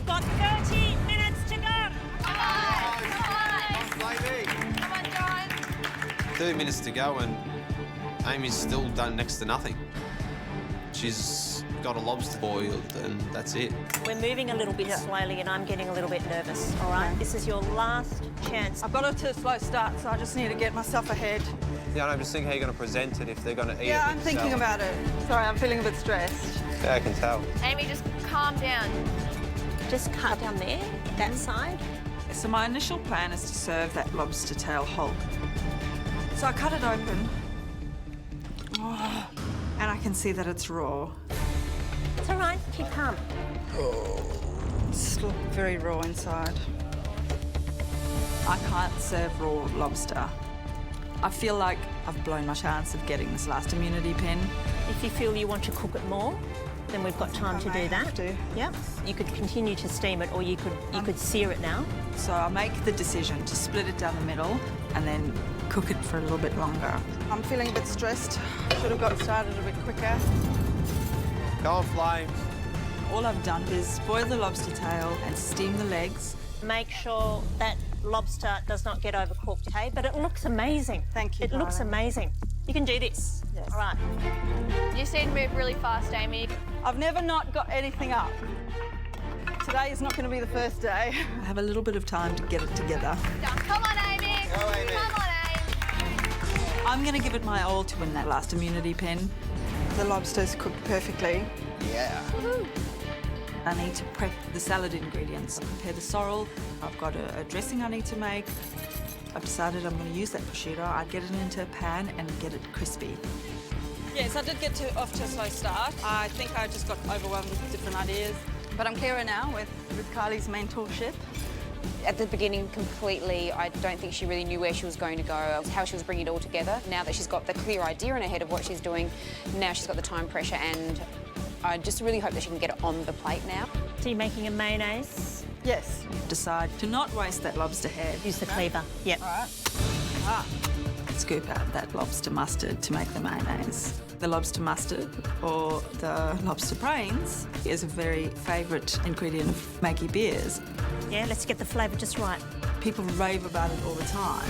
got 30 minutes to go. Come on, John. 30 minutes to go and Amy's still done next to nothing. She's got a lobster boiled and that's it. We're moving a little bit slowly and I'm getting a little bit nervous, all right? This is your last chance. I've got it to a slow start, so I just need to get myself ahead. Yeah, I'm just thinking how you're going to present it if they're going to eat it. Yeah, I'm thinking about it. Sorry, I'm feeling a bit stressed. Yeah, I can tell. Amy, just calm down. Just cut down there, that side. So my initial plan is to serve that lobster tail whole. So I cut it open. Oh, and I can see that it's raw. It's all right, keep calm. It's still very raw inside. I can't serve raw lobster. I feel like I've blown my chance of getting this last immunity pin. If you feel you want to cook it more, then we've got time to do that. Yep. You could continue to steam it or you could sear it now. So I'll make the decision to split it down the middle and then cook it for a little bit longer. I'm feeling a bit stressed. Should have got started a bit quicker. Go on, Flames. All I've done is boil the lobster tail and steam the legs. Make sure that lobster does not get overcooked, hey? But it looks amazing. Thank you, It looks darling. amazing. You can do this. Yes. All right. You seem to move really fast, Amy. I've never not got anything up. Today is not going to be the first day. I have a little bit of time to get it together. Come on, Amy. Go, Amy. Come on, Amy. I'm going to give it my all to win that last immunity pin. The lobster's cooked perfectly. Yeah. I need to prep the salad ingredients. I prepare the sorrel. I've got a dressing I need to make. I've decided I'm going to use that prosciutto. I get it into a pan and get it crispy. Yes, I did get off to a slow start. I think I just got overwhelmed with different ideas. But I'm clearer now with Kylie's mentorship. At the beginning, completely, I don't think she really knew where she was going to go, how she was bringing it all together. Now that she's got the clear idea in her head of what she's doing, now she's got the time pressure, and I just really hope that she can get it on the plate now. So you're making a mayonnaise. Yes. Decide to not waste that lobster head. Use the cleaver. Yep. All right. Scoop out that lobster mustard to make the mayonnaise. The lobster mustard, or the lobster brains, is a very favourite ingredient of Maggie beers. Yeah, let's get the flavour just right. People rave about it all the time.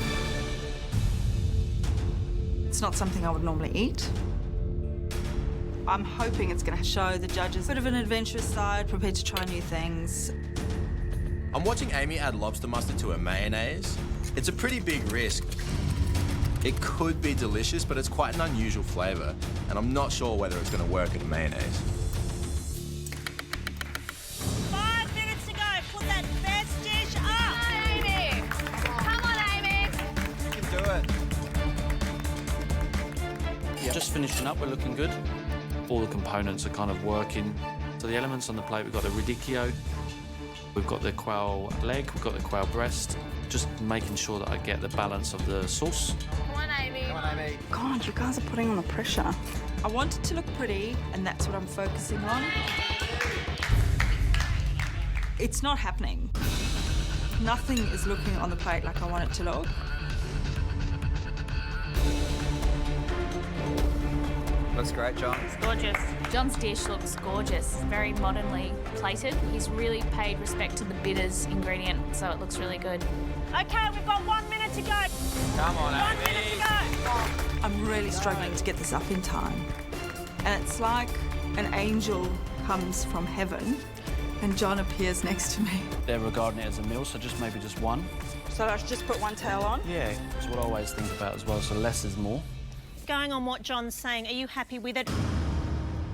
It's not something I would normally eat. I'm hoping it's going to show the judges a bit of an adventurous side, prepared to try new things. I'm watching Amy add lobster mustard to her mayonnaise. It's a pretty big risk. It could be delicious, but it's quite an unusual flavour, and I'm not sure whether it's going to work in mayonnaise. 5 minutes to go. Put that best dish up. Come on, Amy. Come on, Amy. You can do it. Just finishing up, we're looking good. All the components are kind of working. So the elements on the plate, we've got the radicchio, we've got the quail leg, we've got the quail breast. Just making sure that I get the balance of the sauce. Come on, Amy. Come on, Amy. God, you guys are putting on the pressure. I want it to look pretty, and that's what I'm focusing on. It's not happening. Nothing is looking on the plate like I want it to look. Looks great, John. It's gorgeous. John's dish looks gorgeous, very modernly plated. He's really paid respect to the bitters ingredient, so it looks really good. Okay, we've got 1 minute to go. Come on, 1 minute to go. I'm really struggling to get this up in time. And it's like an angel comes from heaven and John appears next to me. They're regarding it as a meal, so maybe just one. So I should just put one tail on? Yeah, that's what I always think about as well, so less is more. Going on what John's saying, are you happy with it?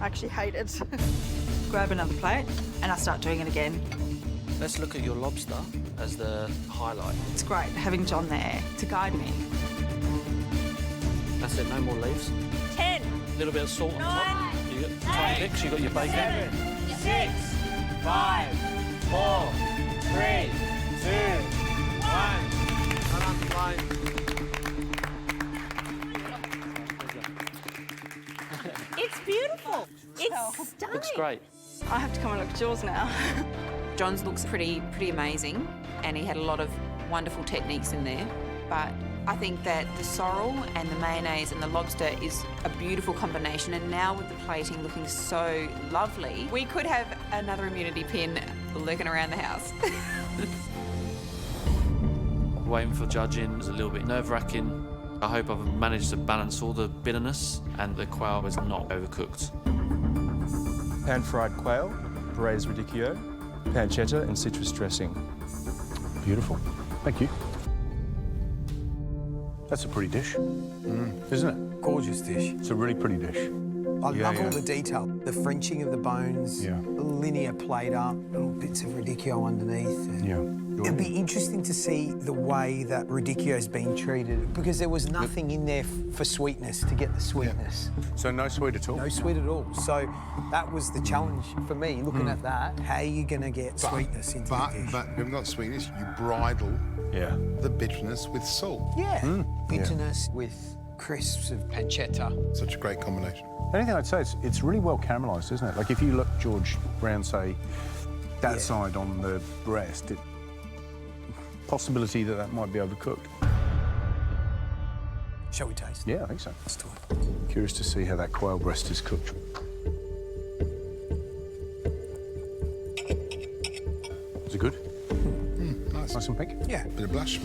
I actually hate it. Grab another plate and I start doing it again. Let's look at your lobster as the highlight. It's great having John there to guide me. That's it, no more leaves. 10, A little bit of salt on 9, top. You got time picks, you got your bacon. 7, 6, 5, 4, 3, 2, 1. It's beautiful. It's stunning. Looks great. I have to come and look at yours now. John's looks pretty amazing, and he had a lot of wonderful techniques in there, but I think that the sorrel and the mayonnaise and the lobster is a beautiful combination, and now with the plating looking so lovely, we could have another immunity pin lurking around the house. Waiting for judging was a little bit nerve-wracking. I hope I've managed to balance all the bitterness and the quail was not overcooked. Pan-fried quail, Braised Radicchio, Pancetta and citrus dressing. Beautiful. Thank you. That's a pretty dish, isn't it? Gorgeous dish. It's a really pretty dish. I love all the detail. The Frenching of the bones, Yeah. the linear plate up, little bits of radicchio underneath. Yeah. It'd be interesting to see the way that radicchio's been treated, because there was nothing in there for sweetness, to get the sweetness. So no sweet at all? No sweet at all. So that was the challenge for me, looking at that. How are you going to get sweetness into the dish? But you've got sweetness, you bridle the bitterness with salt. Yeah. Bitterness with crisps of pancetta. Such a great combination. The only thing I'd say is it's really well caramelised, isn't it? Like if you look George Brown say that side on the breast, possibility that might be overcooked. Shall we taste? Yeah, I think so. Let's do it. Curious to see how that quail breast is cooked. Is it good? Nice. Nice and pink? Yeah. Bit of blush.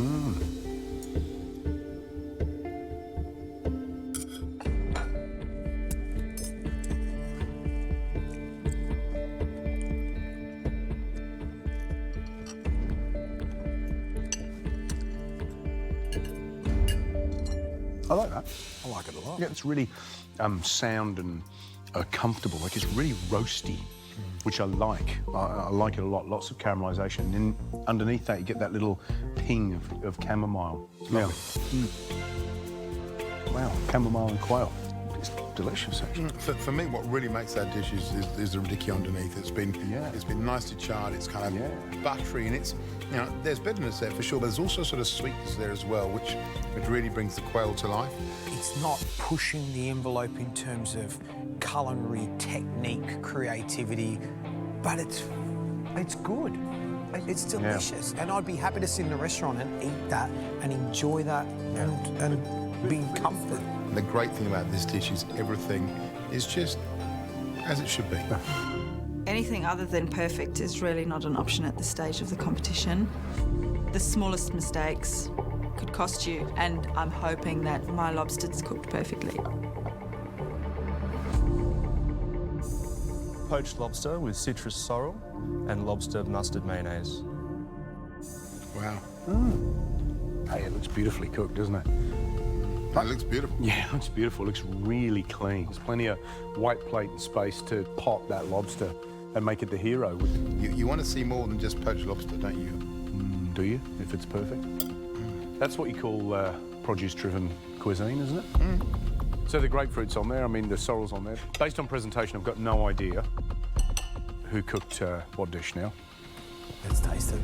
I like that. I like it a lot. Yeah, it's really sound and comfortable. Like it's really roasty, which I like. I like it a lot. Lots of caramelisation. And then underneath that, you get that little ping of chamomile. Yeah. Wow, chamomile and quail. It's delicious, actually. For me, what really makes that dish is the radicchio underneath. It's been nicely charred. It's kind of buttery, and it's there's bitterness there for sure, but there's also sort of sweetness there as well, which really brings the quail to life. It's not pushing the envelope in terms of culinary technique, creativity, but it's good. It's delicious, and I'd be happy to sit in a restaurant and eat that and enjoy that and be in comfort. The great thing about this dish is everything is just as it should be. Anything other than perfect is really not an option at this stage of the competition. The smallest mistakes could cost you, and I'm hoping that my lobster's cooked perfectly. Poached lobster with citrus sorrel and lobster mustard mayonnaise. Wow. Hey, it looks beautifully cooked, doesn't it? It looks beautiful. Yeah, it looks beautiful. It looks really clean. There's plenty of white plate and space to pot that lobster and make it the hero. You want to see more than just poached lobster, don't you? Do you, if it's perfect? That's what you call produce-driven cuisine, isn't it? So the grapefruit's on there. I mean, the sorrel's on there. Based on presentation, I've got no idea who cooked what dish now. Let's taste it.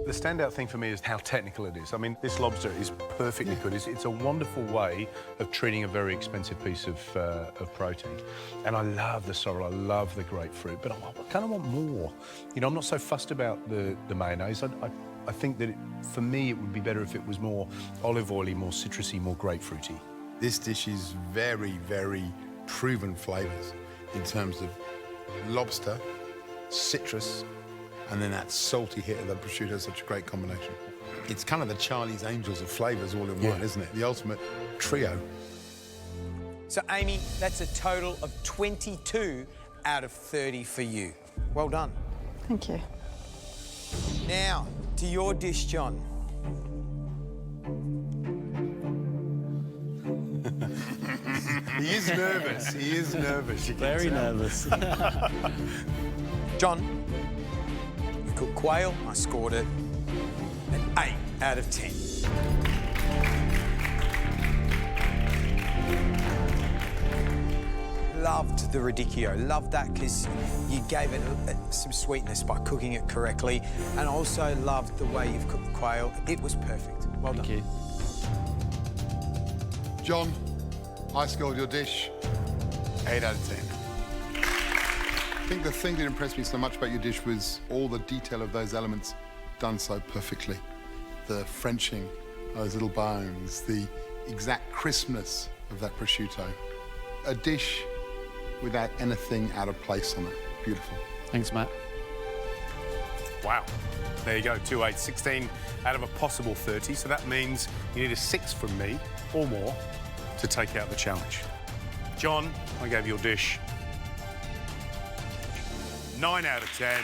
The standout thing for me is how technical it is. I mean, this lobster is perfectly good. It's a wonderful way of treating a very expensive piece of protein. And I love the sorrel, I love the grapefruit, but I kind of want more. You know, I'm not so fussed about the mayonnaise. I think that, for me, it would be better if it was more olive oily, more citrusy, more grapefruity. This dish is very, very proven flavours in terms of lobster, citrus, and then that salty hit of the prosciutto is such a great combination. It's kind of the Charlie's Angels of flavours all in one, isn't it? The ultimate trio. So, Amy, that's a total of 22 out of 30 for you. Well done. Thank you. Now, to your dish, John. He is nervous. He is nervous. Very nervous. John, you cooked quail. I scored it an 8 out of 10. loved the radicchio. Loved that because you gave it some sweetness by cooking it correctly. And I also loved the way you've cooked the quail. It was perfect. Well done. Thank you. John, I scored your dish 8 out of 10. I think the thing that impressed me so much about your dish was all the detail of those elements done so perfectly. The Frenching, those little bones, the exact crispness of that prosciutto. A dish without anything out of place on it. Beautiful. Thanks, Matt. Wow. There you go, 2 8, 16 out of a possible 30. So that means you need a 6 from me or more to take out the challenge. John, I gave your dish 9 out of 10.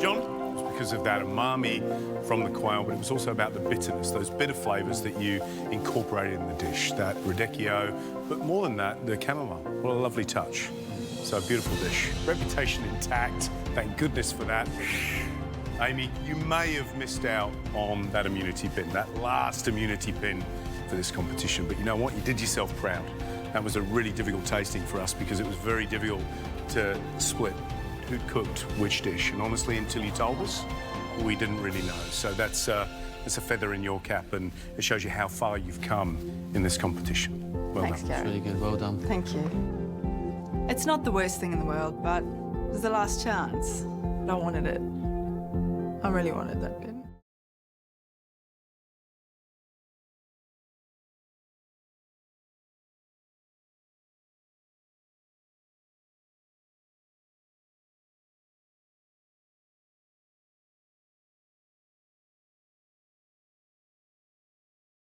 John, it was because of that umami from the quail, but it was also about the bitterness, those bitter flavours that you incorporated in the dish, that radicchio, but more than that, the chamomile. What a lovely touch. So, beautiful dish. Reputation intact. Thank goodness for that. Amy, you may have missed out on that immunity pin, that last immunity pin for this competition, but you know what? You did yourself proud. That was a really difficult tasting for us because it was very difficult to split who cooked which dish. And honestly, until you told us, we didn't really know. So that's a feather in your cap, and it shows you how far you've come in this competition. Well Thanks, done. Gary. Really good. Well done. Thank you. It's not the worst thing in the world, but it was the last chance. I wanted it. I really wanted that bit.